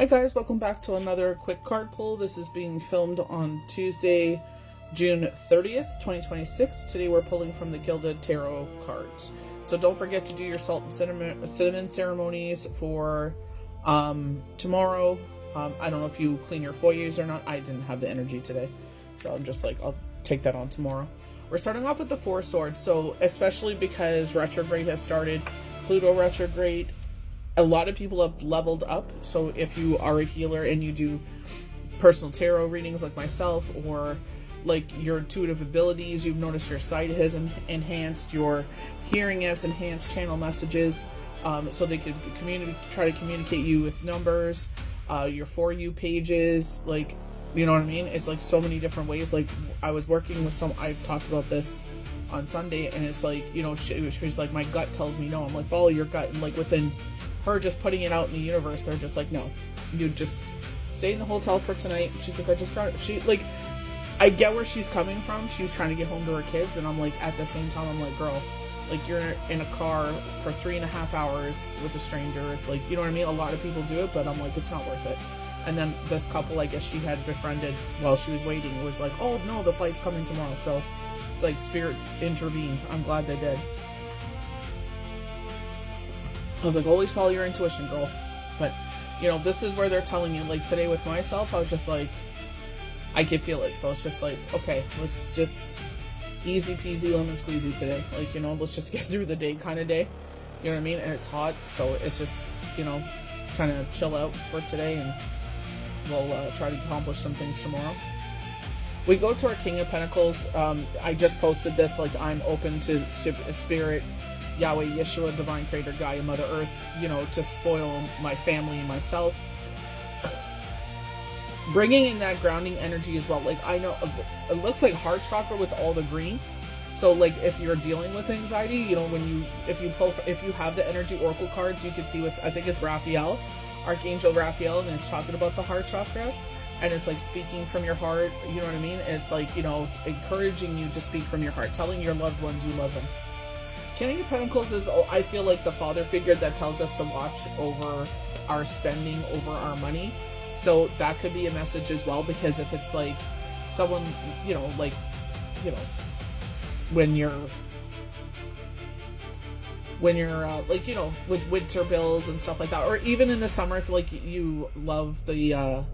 Hi guys, welcome back to another quick card pull. This is being filmed on Tuesday, June 30th, 2026. Today we're pulling from the Gilded Tarot cards. So don't forget to do your salt and cinnamon ceremonies for tomorrow. I don't know if you clean your foyers or not. I didn't have the energy today. So I'm just like, I'll take that on tomorrow. We're starting off with the Four Swords. So especially because retrograde has started, Pluto retrograde, a lot of people have leveled up. So if you are a healer and you do personal tarot readings like myself, or like your intuitive abilities, you've noticed your sight has enhanced, your hearing has enhanced, channel messages, so they could try to communicate you with numbers, your For You pages, like, you know what I mean? It's like so many different ways. Like I was working with I talked about this on Sunday, and it's like, you know, she's like, my gut tells me no. I'm like, follow your gut. And like within her just putting it out in the universe, they're just like, no, you just stay in the hotel for tonight. She's like, I get where she's coming from. She was trying to get home to her kids, and I'm like, at the same time, I'm like, girl, like, you're in a car for 3.5 hours with a stranger. Like, you know what I mean? A lot of people do it, but I'm like, it's not worth it. And then this couple, I guess she had befriended while she was waiting, was like, oh no, the flight's coming tomorrow. So it's like spirit intervened. I'm glad they did. I was like, always follow your intuition, girl. But, you know, this is where they're telling you, like today with myself, I was just like, I could feel it. So it's just like, okay, let's just easy peasy lemon squeezy today. Like, you know, let's just get through the day kind of day. You know what I mean? And it's hot, so it's just, you know, kind of chill out for today, and we'll try to accomplish some things tomorrow. We go to our King of Pentacles. I just posted this, like, I'm open to spirit, Yahweh, Yeshua, Divine Creator, Gaia, Mother Earth, you know, to spoil my family and myself. Bringing in that grounding energy as well. Like, I know it looks like heart chakra with all the green. So, like, if you're dealing with anxiety, you know, if you have the energy oracle cards, you can see with, I think it's Raphael, Archangel Raphael, and it's talking about the heart chakra, and it's like speaking from your heart. You know what I mean? It's like, you know, encouraging you to speak from your heart, telling your loved ones you love them. King of Pentacles is, I feel like, the father figure that tells us to watch over our spending, over our money. So that could be a message as well, because if it's like someone, you know, like, you know, when you're like, you know, with winter bills and stuff like that, or even in the summer, if like you love the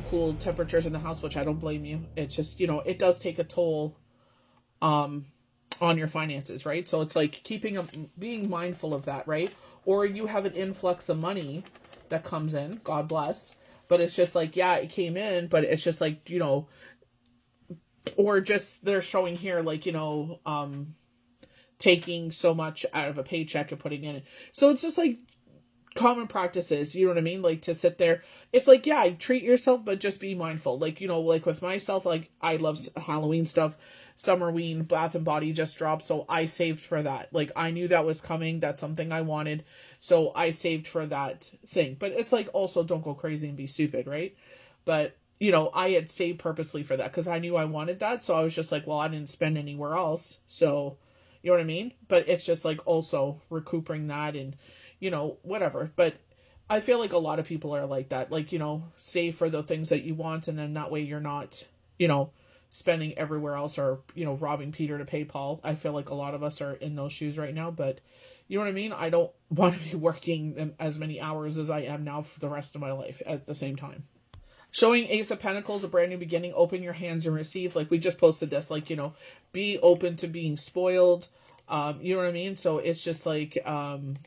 cool temperatures in the house, which I don't blame you. It's just, you know, it does take a toll on your finances, right? So it's like being mindful of that, right? Or you have an influx of money that comes in, God bless, but it's just like, yeah, it came in, but it's just like, you know, or just they're showing here, like, you know, taking so much out of a paycheck and putting in it. So it's just like common practices, you know what I mean? Like, to sit there, it's like, yeah, treat yourself, but just be mindful. Like, you know, like with myself, like, I love Halloween stuff. Summerween, Bath and Body just dropped, so I saved for that. Like, I knew that was coming. That's something I wanted, so I saved for that thing. But it's like, also, don't go crazy and be stupid, right? But, you know, I had saved purposely for that because I knew I wanted that. So I was just like, well, I didn't spend anywhere else, so, you know what I mean? But it's just like also recouping that, and, you know, whatever. But I feel like a lot of people are like that. Like, you know, save for the things that you want, and then that way you're not, you know, spending everywhere else, or, you know, robbing Peter to pay Paul. I feel like a lot of us are in those shoes right now, but you know what I mean? I don't want to be working as many hours as I am now for the rest of my life at the same time. Showing Ace of Pentacles, a brand new beginning. Open your hands and receive. Like, we just posted this, like, you know, be open to being spoiled. You know what I mean? So it's just like, but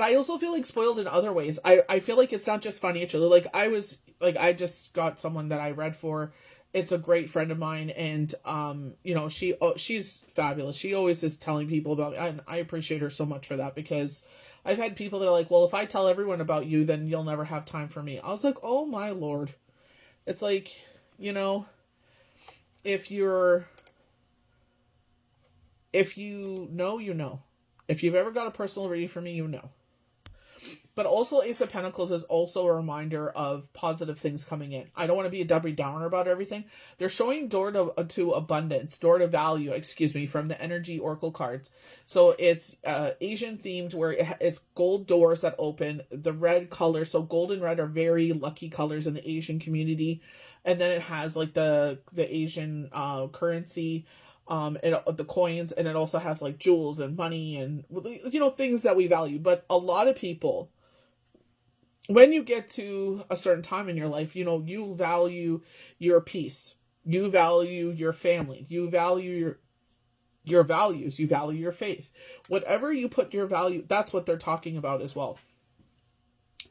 I also feel like spoiled in other ways. I feel like it's not just financially. Like, I just got someone that I read for. It's a great friend of mine, and you know, she's fabulous. She always is telling people about me, and I appreciate her so much for that, because I've had people that are like, well, if I tell everyone about you, then you'll never have time for me. I was like, oh my Lord. It's like, you know, if you know, you know. If you've ever got a personal reading from me, you know. But also Ace of Pentacles is also a reminder of positive things coming in. I don't want to be a Debbie Downer about everything. They're showing door to abundance, door to value, excuse me, from the energy oracle cards. So it's Asian themed, where it's gold doors that open, the red color. So gold and red are very lucky colors in the Asian community. And then it has like the Asian currency, the coins, and it also has like jewels and money and, you know, things that we value. But a lot of people, when you get to a certain time in your life, you know, you value your peace, you value your family, you value your values, you value your faith. Whatever you put your value, that's what they're talking about as well.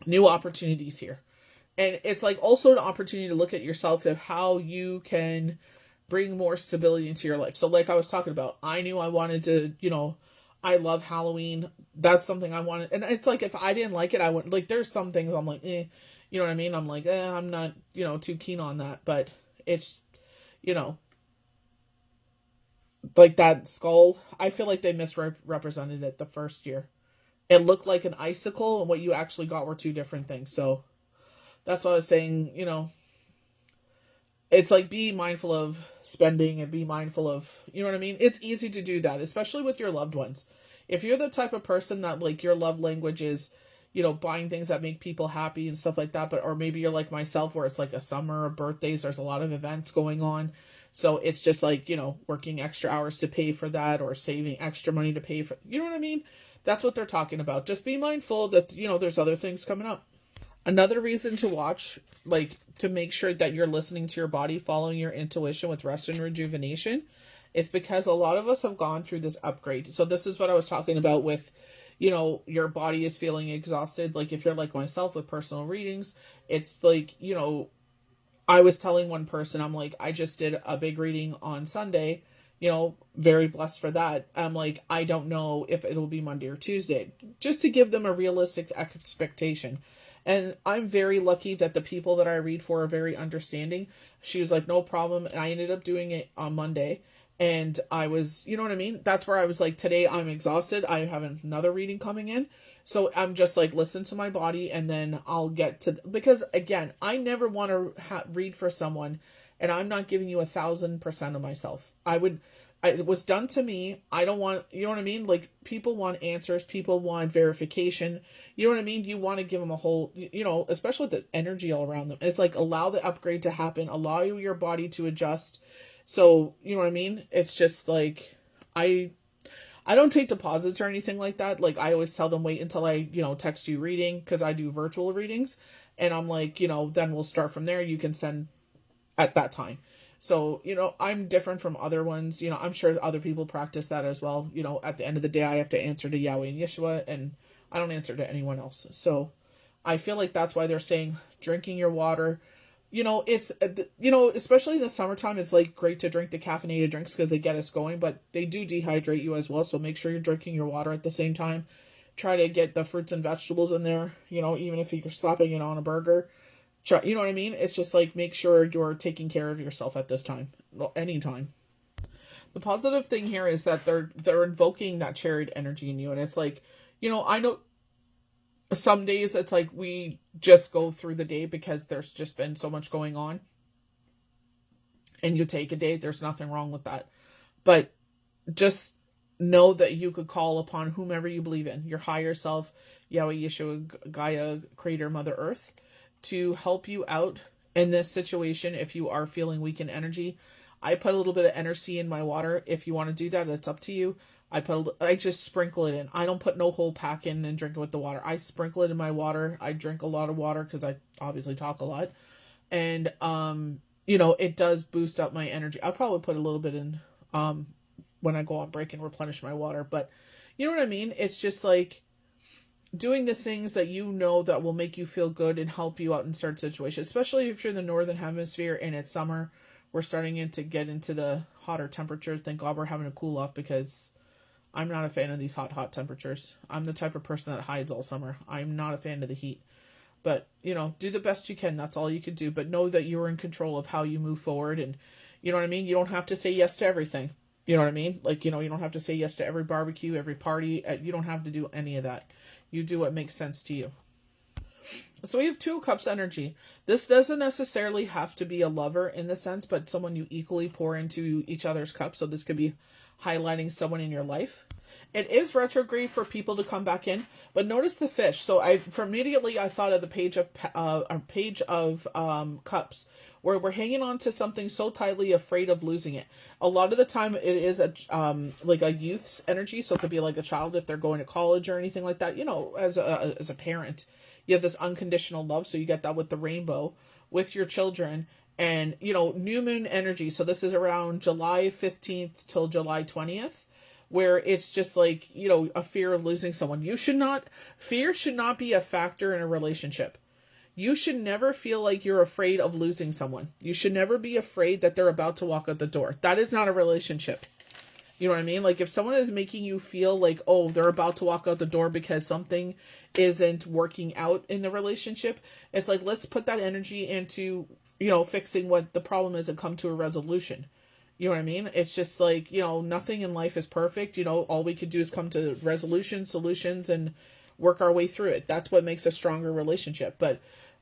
New opportunities here. And it's like also an opportunity to look at yourself of how you can bring more stability into your life. So like I was talking about, I knew I wanted to, you know, I love Halloween. That's something I wanted. And it's like, if I didn't like it, I wouldn't, like, there's some things I'm like, you know what I mean? I'm like, I'm not, you know, too keen on that. But it's, you know, like that skull, I feel like they misrepresented it the first year. It looked like an icicle, and what you actually got were two different things. So that's what I was saying, you know, it's like, be mindful of spending and be mindful of, you know what I mean? It's easy to do that, especially with your loved ones. If you're the type of person that like your love language is, you know, buying things that make people happy and stuff like that, but, or maybe you're like myself where it's like a summer or birthdays, there's a lot of events going on. So it's just like, you know, working extra hours to pay for that or saving extra money to pay for, you know what I mean? That's what they're talking about. Just be mindful that, you know, there's other things coming up. Another reason to watch, like, to make sure that you're listening to your body, following your intuition with rest and rejuvenation, is because a lot of us have gone through this upgrade. So this is what I was talking about with, you know, your body is feeling exhausted. Like, if you're like myself with personal readings, it's like, you know, I was telling one person, I'm like, I just did a big reading on Sunday, you know, very blessed for that. I'm like, I don't know if it'll be Monday or Tuesday, just to give them a realistic expectation. And I'm very lucky that the people that I read for are very understanding. She was like, no problem. And I ended up doing it on Monday. And I was, you know what I mean? That's where I was like, today I'm exhausted. I have another reading coming in. So I'm just like, listen to my body, and then I'll get to, because again, I never want to read for someone and I'm not giving you 1,000% of myself. It was done to me. I don't want, you know what I mean? Like, people want answers. People want verification. You know what I mean? You want to give them a whole, you know, especially with the energy all around them. It's like, allow the upgrade to happen. Allow your body to adjust. So, you know what I mean? It's just like, I don't take deposits or anything like that. Like, I always tell them, wait until I, you know, text you reading, because I do virtual readings. And I'm like, you know, then we'll start from there. You can send at that time. So, you know, I'm different from other ones. You know, I'm sure other people practice that as well. You know, at the end of the day, I have to answer to Yahweh and Yeshua, and I don't answer to anyone else. So I feel like that's why they're saying drinking your water. You know, it's, you know, especially in the summertime, it's like great to drink the caffeinated drinks because they get us going, but they do dehydrate you as well. So make sure you're drinking your water at the same time. Try to get the fruits and vegetables in there, you know, even if you're slapping it on a burger. You know what I mean? It's just like, make sure you're taking care of yourself at this time. Well, anytime. The positive thing here is that they're invoking that chariot energy in you. And it's like, you know, I know some days it's like we just go through the day because there's just been so much going on. And you take a day. There's nothing wrong with that. But just know that you could call upon whomever you believe in. Your higher self, Yahweh, Yeshua, Gaia, Creator, Mother Earth, to help you out in this situation if you are feeling weak in energy. I put a little bit of energy in my water. If you want to do that, it's up to you. I just sprinkle it in. I don't put no whole pack in and drink it with the water. I sprinkle it in my water. I drink a lot of water because I obviously talk a lot. And, you know, it does boost up my energy. I'll probably put a little bit in when I go on break and replenish my water. But you know what I mean? It's just like doing the things that you know that will make you feel good and help you out in certain situations, especially if you're in the northern hemisphere and it's summer. We're starting to get into the hotter temperatures. Thank God we're having a cool off, because I'm not a fan of these hot temperatures. I'm the type of person that hides all summer. I'm not a fan of the heat. But, you know, do the best you can. That's all you can do. But know that you're in control of how you move forward. And, you know what I mean? You don't have to say yes to everything. You know what I mean? Like, you know, you don't have to say yes to every barbecue, every party. You don't have to do any of that. You do what makes sense to you. So we have Two of Cups energy. This doesn't necessarily have to be a lover in the sense, but someone you equally pour into each other's cup. So this could be highlighting someone in your life. It is retrograde for people to come back in, but notice the fish. So immediately I thought of the page of cups, where we're hanging on to something so tightly, afraid of losing it. A lot of the time, it is a like a youth's energy. So it could be like a child if they're going to college or anything like that. You know, as a parent, you have this unconditional love. So you get that with the rainbow with your children. And, you know, new moon energy. So this is around July 15th till July 20th, where it's just like, you know, a fear of losing someone. Fear should not be a factor in a relationship. You should never feel like you're afraid of losing someone. You should never be afraid that they're about to walk out the door. That is not a relationship. You know what I mean? Like if someone is making you feel like, oh, they're about to walk out the door because something isn't working out in the relationship, it's like, let's put that energy into, you know, fixing what the problem is and come to a resolution. You know what I mean? It's just like, you know, nothing in life is perfect. You know, all we could do is come to resolutions, solutions, and work our way through it. That's what makes a stronger relationship. But,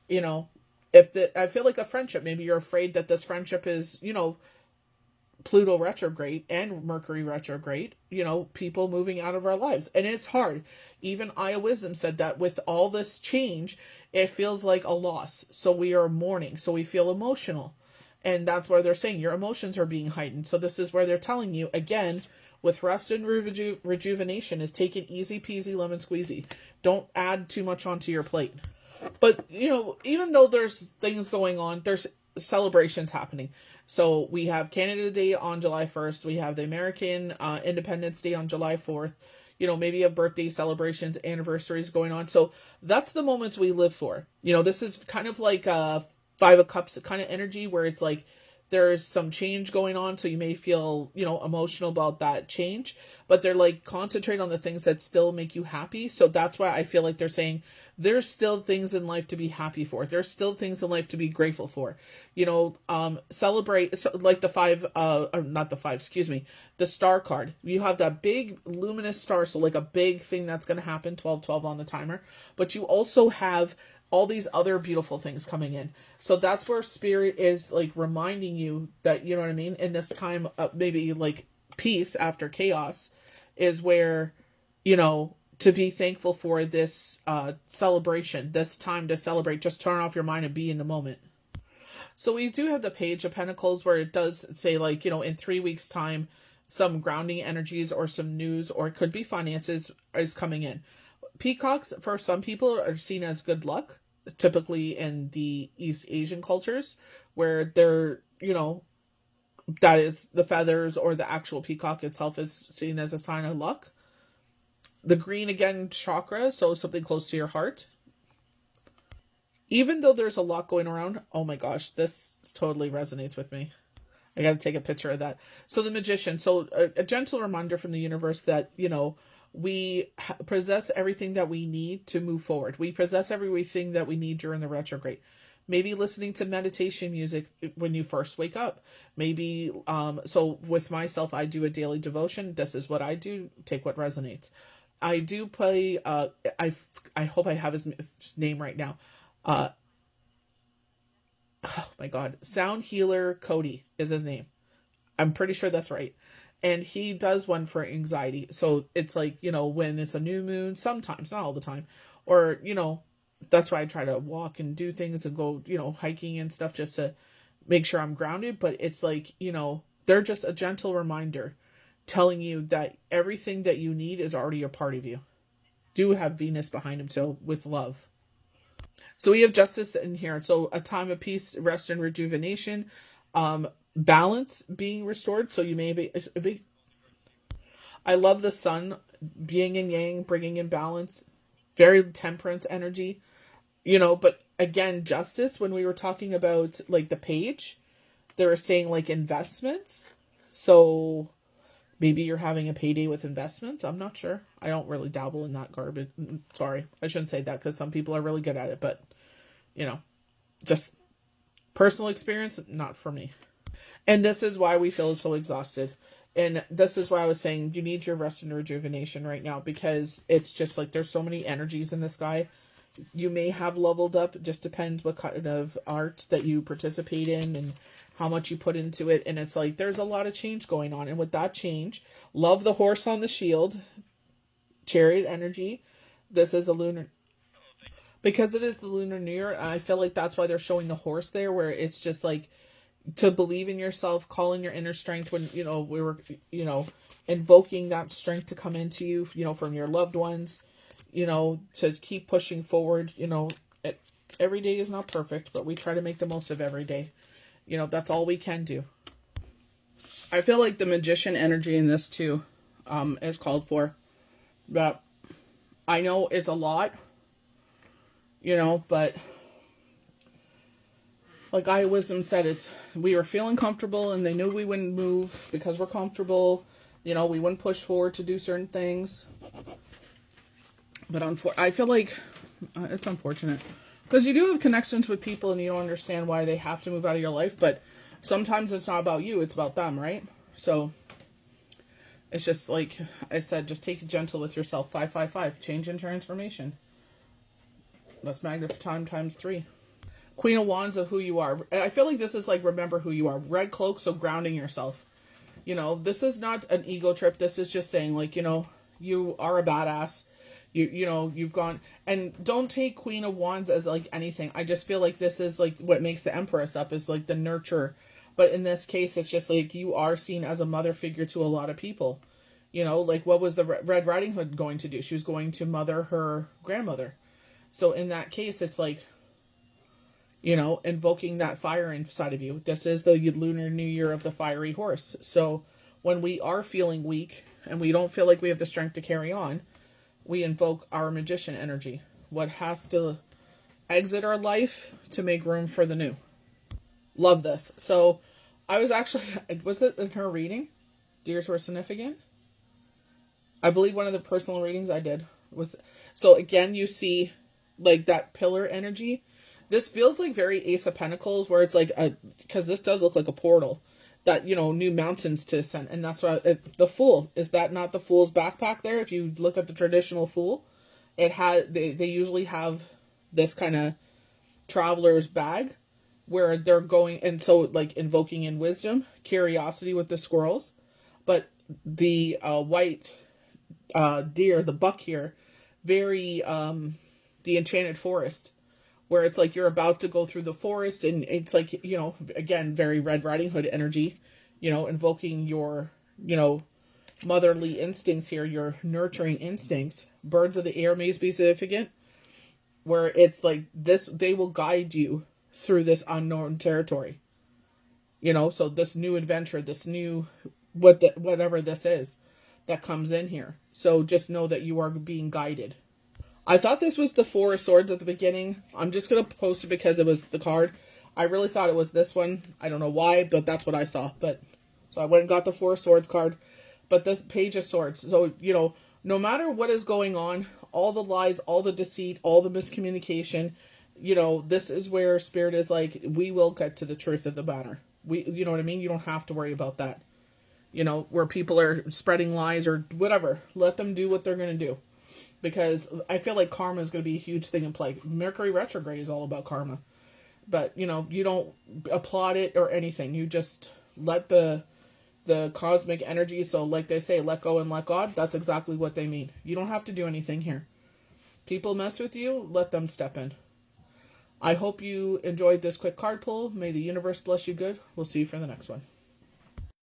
you know, I feel like a friendship, maybe you're afraid that this friendship is, you know, Pluto retrograde and Mercury retrograde, you know, people moving out of our lives. And it's hard. Even Aya Wisdom said that with all this change, it feels like a loss. So we are mourning. So we feel emotional. And that's where they're saying your emotions are being heightened. So this is where they're telling you, again, with rest and rejuvenation, is take it easy peasy lemon squeezy. Don't add too much onto your plate. But, you know, even though there's things going on, there's celebrations happening. So we have Canada Day on July 1st. We have the American Independence Day on July 4th. You know, maybe a birthday celebrations, anniversaries going on. So that's the moments we live for. You know, this is kind of like a Five of Cups kind of energy where it's like there's some change going on. So you may feel, you know, emotional about that change, but they're like concentrate on the things that still make you happy. So that's why I feel like they're saying there's still things in life to be happy for. There's still things in life to be grateful for, you know, celebrate. So like the star card, you have that big luminous star. So like a big thing that's going to happen, 12/12 on the timer, but you also have all these other beautiful things coming in. So that's where spirit is like reminding you that, you know what I mean? In this time, maybe like peace after chaos is where, you know, to be thankful for this celebration, this time to celebrate, just turn off your mind and be in the moment. So we do have the Page of Pentacles where it does say like, you know, in 3 weeks time, some grounding energies or some news, or it could be finances is coming in. Peacocks, for some people, are seen as good luck, typically in the East Asian cultures, where they're, you know, that is the feathers or the actual peacock itself is seen as a sign of luck. The green, again, chakra, so something close to your heart. Even though there's a lot going around, oh my gosh, this totally resonates with me. I gotta take a picture of that. So the Magician, so a gentle reminder from the universe that, you know, we possess everything that we need to move forward. We possess everything that we need during the retrograde. Maybe listening to meditation music when you first wake up. Maybe, so with myself, I do a daily devotion. This is what I do. Take what resonates. I do play, I hope I have his name right now. Oh my God. Sound Healer Cody is his name. I'm pretty sure that's right. And he does one for anxiety. So it's like, you know, when it's a new moon, sometimes, not all the time. Or, you know, that's why I try to walk and do things and go, you know, hiking and stuff just to make sure I'm grounded. But it's like, you know, they're just a gentle reminder telling you that everything that you need is already a part of you. Do have Venus behind him, so with love. So we have Justice in here. So a time of peace, rest, and rejuvenation. Balance being restored. So you may be I love the sun being in yang, bringing in balance, very temperance energy, you know, but again, justice, when we were talking about like the page, they were saying like investments. So maybe you're having a payday with investments. I'm not sure. I don't really dabble in that garbage. Sorry, I shouldn't say that because some people are really good at it, but you know, just personal experience, not for me. And this is why we feel so exhausted. And this is why I was saying you need your rest and rejuvenation right now, because it's just like there's so many energies in the sky. you may have leveled up. It just depends what kind of art that you participate in and how much you put into it. And it's like, there's a lot of change going on. And with that change, love the horse on the shield, chariot energy. This is a lunar, because it is the Lunar New Year. I feel like that's why they're showing the horse there, where it's just like to believe in yourself, calling your inner strength when, we were, invoking that strength to come into you, from your loved ones, to keep pushing forward. Every day is not perfect, but we try to make the most of every day. That's all we can do. I feel like the magician energy in this too, is called for. But I know it's a lot, but like I Wisdom said, we were feeling comfortable and they knew we wouldn't move because we're comfortable. We wouldn't push forward to do certain things. But I feel like it's unfortunate because you do have connections with people and you don't understand why they have to move out of your life. But sometimes it's not about you, it's about them, right? So it's just like I said, just take it gentle with yourself. 555, change and transformation. That's magnify times 3. Queen of Wands of who you are. I feel like this is like, remember who you are. Red cloak, so grounding yourself. This is not an ego trip. This is just saying, like, you are a badass. You've gone, and don't take Queen of Wands as like anything. I just feel like this is like what makes the Empress up is like the nurture. But in this case, it's just like you are seen as a mother figure to a lot of people. Like what was the Red Riding Hood going to do? She was going to mother her grandmother. So in that case, it's like, invoking that fire inside of you. This is the Lunar New Year of the fiery horse. So when we are feeling weak and we don't feel like we have the strength to carry on, we invoke our magician energy. What has to exit our life to make room for the new. Love this. So I was actually, was it in her reading? Deers were significant? I believe one of the personal readings I did was, so again, you see like that pillar energy. This feels like very Ace of Pentacles, where it's like because this does look like a portal that, new mountains to ascend. And that's what the Fool, is that not the Fool's backpack there? If you look at the traditional Fool, it had, they usually have this kind of traveler's bag where they're going, and so like invoking in wisdom, curiosity with the squirrels. But the white deer, the buck here, very the Enchanted Forest, where it's like you're about to go through the forest and it's like, again, very Red Riding Hood energy, invoking your, motherly instincts here, your nurturing instincts. Birds of the air may be significant, where it's like this, they will guide you through this unknown territory. So this new adventure, this new, whatever this is that comes in here. So just know that you are being guided. I thought this was the Four of Swords at the beginning. I'm just going to post it because it was the card. I really thought it was this one. I don't know why, but that's what I saw. So I went and got the Four of Swords card. But this Page of Swords. So, no matter what is going on, all the lies, all the deceit, all the miscommunication, this is where Spirit is like, we will get to the truth of the matter. You know what I mean? You don't have to worry about that. Where people are spreading lies or whatever. Let them do what they're going to do. Because I feel like karma is going to be a huge thing in play. Mercury retrograde is all about karma. But, you don't applaud it or anything. You just let the cosmic energy, so like they say, let go and let God, that's exactly what they mean. You don't have to do anything here. People mess with you, let them step in. I hope you enjoyed this quick card pull. May the universe bless you good. We'll see you for the next one.